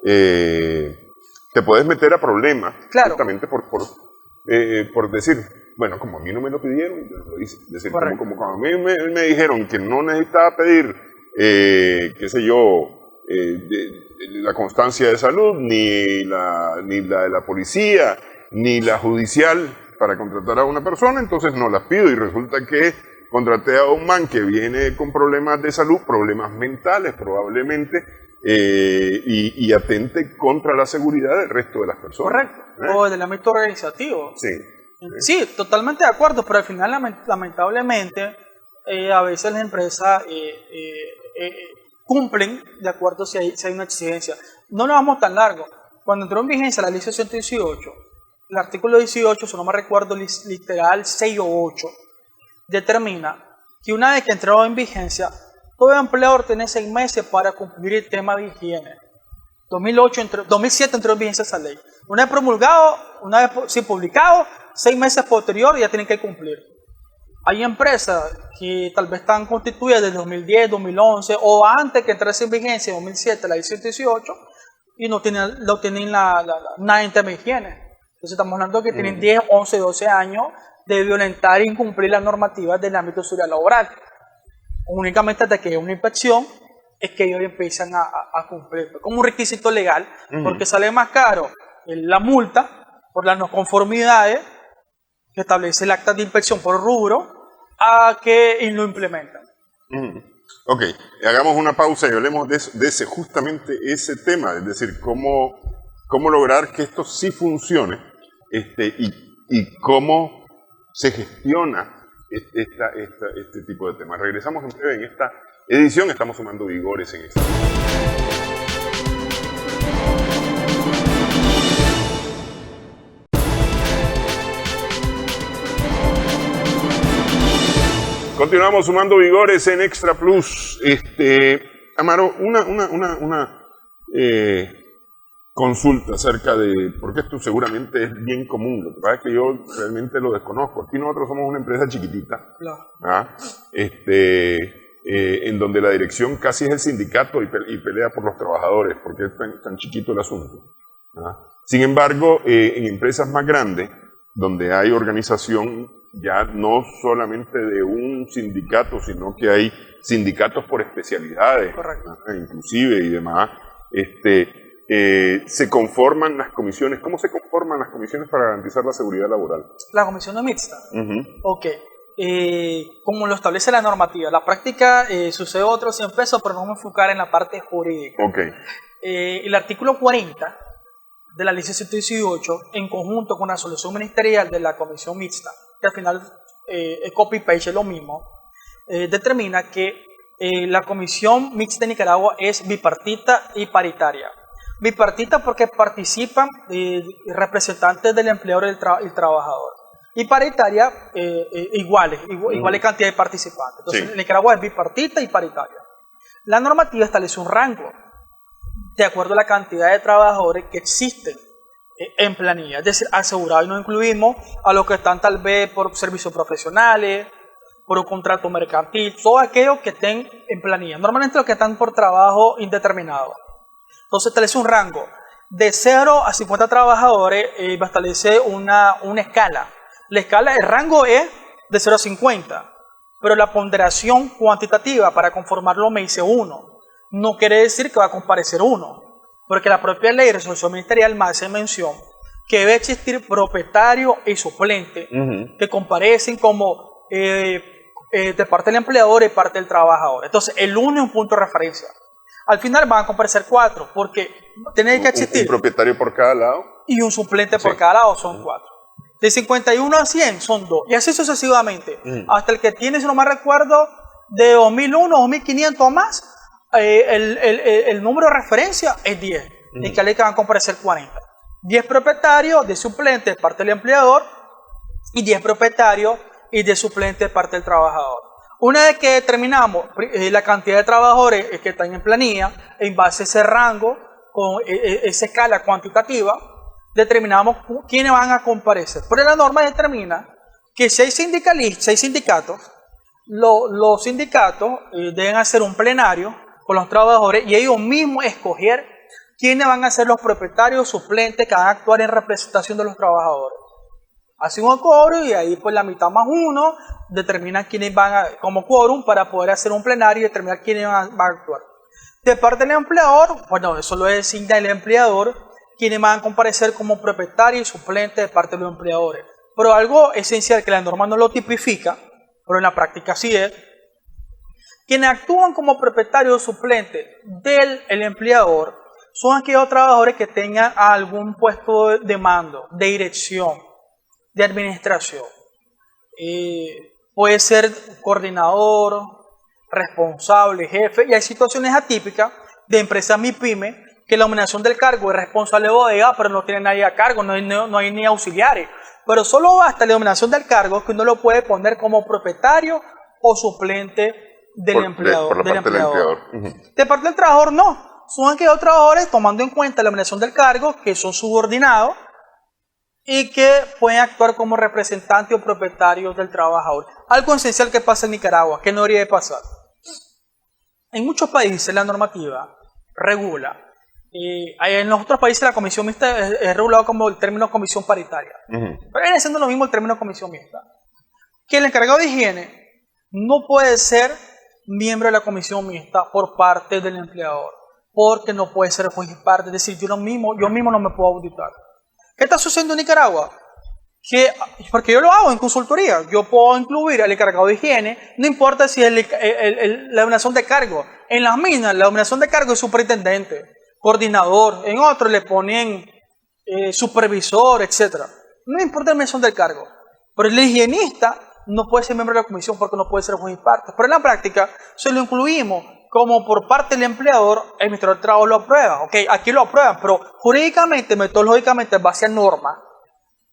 te puedes meter a problemas, claro, justamente por decir, bueno, como a mí no me lo pidieron, yo lo hice. Es decir, como a mí me dijeron que no necesitaba pedir, qué sé yo, la constancia de salud, ni la de la policía, ni la judicial para contratar a una persona, entonces no las pido y resulta que contraté a un man que viene con problemas de salud, problemas mentales probablemente, y atente contra la seguridad del resto de las personas. Correcto, o del ámbito organizativo. Sí. Sí, totalmente de acuerdo, pero al final lamentablemente a veces las empresas cumplen de acuerdo si hay una exigencia. No nos vamos tan largo. Cuando entró en vigencia la ley 118, el artículo 18, si no me recuerdo, literal 6 o 8, determina que una vez que entró en vigencia, todo empleador tiene 6 meses para cumplir el tema de higiene. 2007 entró en vigencia esa ley. Una vez promulgado, una vez publicado, 6 meses posterior ya tienen que cumplir. Hay empresas que tal vez están constituidas desde 2010, 2011 o antes que entrase en vigencia en 2007 la ley 118 y no tienen nada en tema de higiene. Entonces estamos hablando de que tienen 10, 11, 12 años de violentar e incumplir las normativas del ámbito de seguridad laboral. Únicamente hasta que haya una inspección es que ellos empiezan a cumplir como un requisito legal, porque sale más caro la multa por las no conformidades que establece el acta de inspección por rubro a que lo implementan. Ok, hagamos una pausa y hablemos de justamente ese tema, es decir, cómo lograr que esto sí funcione y cómo se gestiona este tipo de temas. Regresamos en breve en esta edición, estamos sumando vigores en esta. Continuamos sumando vigores en Extra Plus. Amaro, una consulta acerca de, porque esto seguramente es bien común, lo que pasa es que yo realmente lo desconozco. Aquí nosotros somos una empresa chiquitita, en donde la dirección casi es el sindicato y pelea por los trabajadores, porque es tan chiquito el asunto. Sin embargo, en empresas más grandes, donde hay organización, ya no solamente de un sindicato, sino que hay sindicatos por especialidades, inclusive y demás. Se conforman las comisiones. ¿Cómo se conforman las comisiones para garantizar la seguridad laboral? La comisión no mixta. Ok. Como lo establece la normativa. La práctica sucede otros 100 pesos, pero no vamos a enfocar en la parte jurídica. Okay. El artículo 40 de la ley 118, en conjunto con la solución ministerial de la comisión mixta, que al final copy-paste es lo mismo, determina que la comisión mixta de Nicaragua es bipartita y paritaria. Bipartita porque participan representantes del empleador y el trabajador. Y paritaria, igual cantidad de participantes. Entonces, Nicaragua es bipartita y paritaria. La normativa establece un rango de acuerdo a la cantidad de trabajadores que existen en planilla. Es decir, asegurados, y no incluimos a los que están tal vez por servicios profesionales, por un contrato mercantil, todos aquellos que estén en planilla. Normalmente los que están por trabajo indeterminado. Entonces establece un rango de 0 a 50 trabajadores, va a establecer una escala. La escala, el rango es de 0 a 50, pero la ponderación cuantitativa para conformarlo me dice 1. No quiere decir que va a comparecer 1, porque la propia ley de resolución ministerial me hace mención que debe existir propietario y suplente que comparecen como de parte del empleador y parte del trabajador. Entonces, el 1 es un punto de referencia. Al final van a comparecer 4, porque tiene que existir un propietario por cada lado y un suplente por cada lado, son 4. De 51 a 100 son 2, y así sucesivamente, hasta el que tiene, si no me recuerdo, de 2001 o 2500 o más, el número de referencia es 10, y que van a comparecer 40. 10 propietarios de suplente de parte del empleador y 10 propietarios y de suplente de parte del trabajador. Una vez que determinamos la cantidad de trabajadores que están en planilla, en base a ese rango, con esa escala cuantitativa, determinamos quiénes van a comparecer. Pero la norma determina que si hay sindicatos, los sindicatos deben hacer un plenario con los trabajadores y ellos mismos escoger quiénes van a ser los propietarios suplentes que van a actuar en representación de los trabajadores. Hacen un quórum y ahí pues la mitad más uno determinan quiénes van como quórum para poder hacer un plenario y determinar quiénes van a actuar. De parte del empleador, bueno, eso lo designa el empleador, quienes van a comparecer como propietarios y suplentes de parte de los empleadores. Pero algo esencial que la norma no lo tipifica, pero en la práctica sí es, quienes actúan como propietarios o suplentes del empleador son aquellos trabajadores que tengan algún puesto de mando, de dirección, de administración. Puede ser coordinador, responsable, jefe, y hay situaciones atípicas de empresas MIPYME que la nominación del cargo es responsable de bodega, pero no tiene nadie a cargo, no hay ni auxiliares. Pero solo basta la nominación del cargo que uno lo puede poner como propietario o suplente del empleador. De parte del trabajador no, son aquellos trabajadores tomando en cuenta la nominación del cargo que son subordinados y que pueden actuar como representantes o propietarios del trabajador. Algo esencial que pasa en Nicaragua, que no debería de pasar. En muchos países la normativa regula. En los otros países la comisión mixta es regulado como el término comisión paritaria. Pero viene siendo lo mismo el término comisión mixta. Que el encargado de higiene no puede ser miembro de la comisión mixta por parte del empleador, porque no puede ser juez y parte, es decir, yo mismo no me puedo auditar. ¿Qué está sucediendo en Nicaragua? Porque yo lo hago en consultoría, yo puedo incluir al encargado de higiene, no importa si es la nominación de cargo. En las minas, la nominación de cargo es superintendente, coordinador, en otros le ponen supervisor, etc. No importa la nominación del cargo, pero el higienista no puede ser miembro de la comisión porque no puede ser juez y parte. Pero en la práctica, se lo incluimos como por parte del empleador, el Ministerio del Trabajo lo aprueba. Okay, aquí lo aprueban, pero jurídicamente, metodológicamente, en base a normas,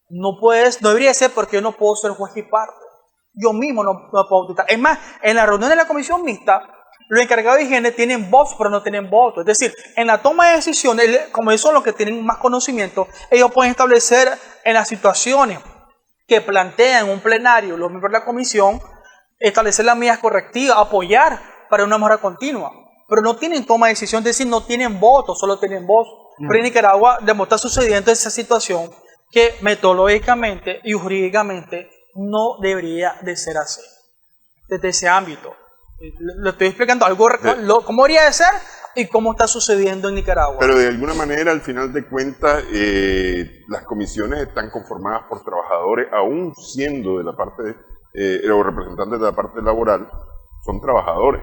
no debería ser porque yo no puedo ser juez y parte. Yo mismo no puedo auditar. Es más, en la reunión de la comisión mixta, los encargados de higiene tienen voz, pero no tienen voto. Es decir, en la toma de decisiones, como ellos son los que tienen más conocimiento, ellos pueden establecer en las situaciones que plantean un plenario los miembros de la comisión, establecer las medidas correctivas, apoyar para una mejora continua. Pero no tienen toma de decisión, es decir, no tienen voto, solo tienen voz. Pero en Nicaragua está sucediendo esa situación que metodológicamente y jurídicamente no debería de ser así. Desde ese ámbito. Lo estoy explicando algo, cómo debería de ser y cómo está sucediendo en Nicaragua. Pero de alguna manera, al final de cuentas, las comisiones están conformadas por trabajadores, aún siendo de la parte, o representantes de la parte laboral, son trabajadores.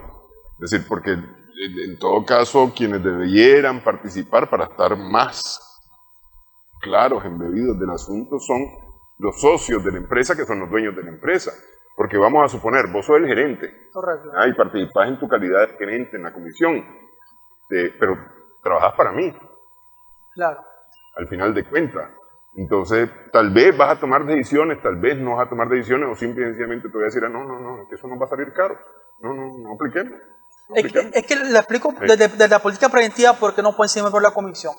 Es decir, porque en todo caso, quienes debieran participar para estar más claros, embebidos del asunto, son los socios de la empresa, que son los dueños de la empresa. Porque vamos a suponer, vos sos el gerente. Correcto. Y participás en tu calidad de gerente en la comisión, pero trabajás para mí. Claro. Al final de cuentas. Entonces, tal vez vas a tomar decisiones, tal vez no vas a tomar decisiones, o simplemente te voy a decir, no, es que eso nos va a salir caro. No apliquemos. Es que le explico desde la política preventiva por qué no pueden ser miembros de la comisión.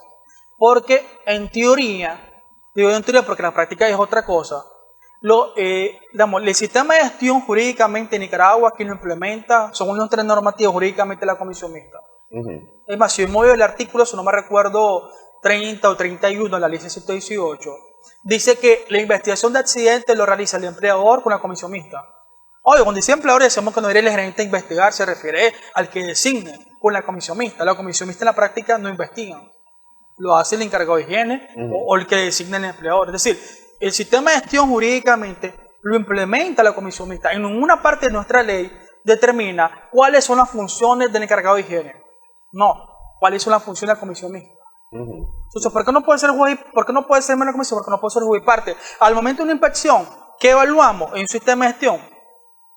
Porque en teoría, porque en la práctica es otra cosa, el sistema de gestión jurídicamente en Nicaragua, quien lo implementa, según nuestra normativa jurídicamente, la comisión mixta. Es más, si yo muevo el artículo, si no me recuerdo, 30 o 31 de la ley 118, dice que la investigación de accidentes lo realiza el empleador con la comisión mixta. Oye, cuando dice empleador decimos que no debería el gerente investigar, se refiere al que designe con la comisión mixta. La comisión mixta en la práctica no investigan. Lo hace el encargado de higiene o el que designa el empleador. Es decir, el sistema de gestión jurídicamente lo implementa la comisión mixta. En ninguna parte de nuestra ley determina cuáles son las funciones del encargado de higiene. No, cuáles son las funciones de la comisión mixta. Entonces, ¿por qué no puede ser juez? ¿Por qué no puede ser menos comisión? Porque no puede ser juez y parte. Al momento de una inspección, ¿qué evaluamos en un sistema de gestión?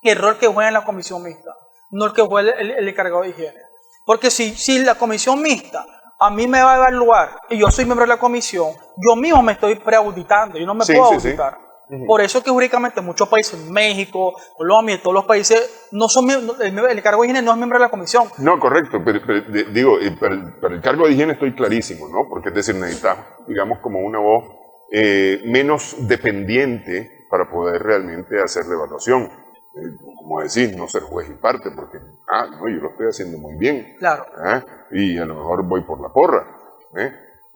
El rol que juega en la comisión mixta, no el que juega el encargado de higiene. Porque si la comisión mixta a mí me va a evaluar y yo soy miembro de la comisión, yo mismo me estoy preauditando, yo no me puedo auditar. Por eso que jurídicamente en muchos países, México, Colombia y todos los países, no son el cargo de higiene no es miembro de la comisión. No, correcto, pero digo, para el cargo de higiene estoy clarísimo, ¿no? Porque es decir, necesitas, digamos, como una voz menos dependiente para poder realmente hacer la evaluación. Como decir, no ser juez y parte, porque, no, yo lo estoy haciendo muy bien. Claro. Y a lo mejor voy por la porra.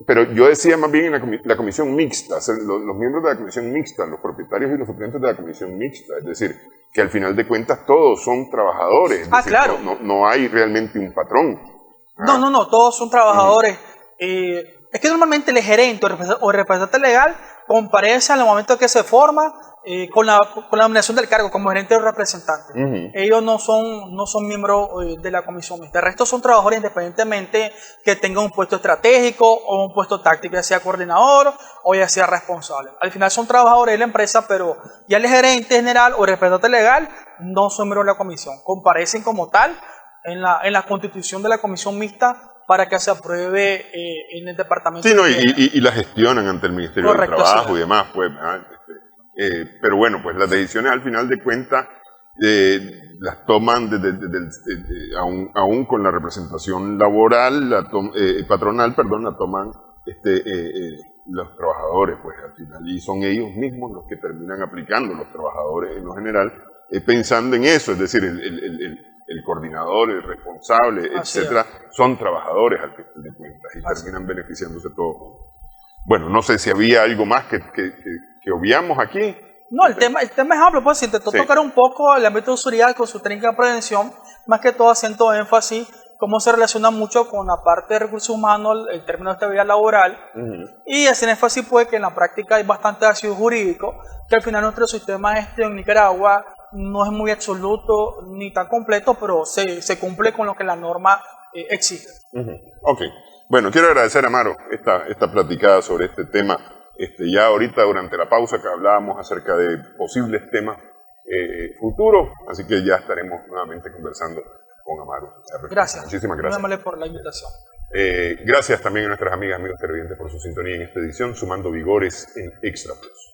Pero yo decía más bien en la comisión mixta, los miembros de la comisión mixta, los propietarios y los suplentes de la comisión mixta, es decir, que al final de cuentas todos son trabajadores. Es decir, claro. No hay realmente un patrón. No, todos son trabajadores. Es que normalmente el gerente o el representante legal comparece al momento que se forma con la nominación del cargo como gerente o representante. Ellos no son miembros de la comisión mixta. El resto son trabajadores independientemente que tengan un puesto estratégico o un puesto táctico, ya sea coordinador o ya sea responsable. Al final son trabajadores de la empresa, pero ya el gerente general o el representante legal no son miembros de la comisión. Comparecen como tal en la constitución de la comisión mixta para que se apruebe en el departamento. Sí, no, y la gestionan ante el Ministerio del Trabajo y demás, pues. Pero bueno, pues las decisiones al final de cuentas las toman aún con la representación laboral, patronal, la toman los trabajadores, pues al final, y son ellos mismos los que terminan aplicando, los trabajadores en lo general, pensando en eso, es decir, el coordinador, el responsable, etcétera, son trabajadores al final de cuentas y terminan beneficiándose todos. Bueno, no sé si había algo más que obviamos aquí. No, el tema es amplio, pues intentó tocar un poco el ámbito de seguridad con su técnica de prevención, más que todo haciendo énfasis cómo se relaciona mucho con la parte de recursos humanos, el término de estabilidad laboral, y hacer énfasis pues que en la práctica hay bastante ácido jurídico, que al final nuestro sistema en Nicaragua no es muy absoluto ni tan completo, pero se cumple con lo que la norma exige. Ok. Bueno, quiero agradecer a Amaro esta platicada sobre este tema. Ya ahorita durante la pausa que hablábamos acerca de posibles temas futuros, así que ya estaremos nuevamente conversando con Amaro. Gracias. Muchísimas gracias. Muy amable por la invitación. Gracias también a nuestras amigas, amigos televidentes por su sintonía en esta edición, Sumando Vigores en Extra Plus.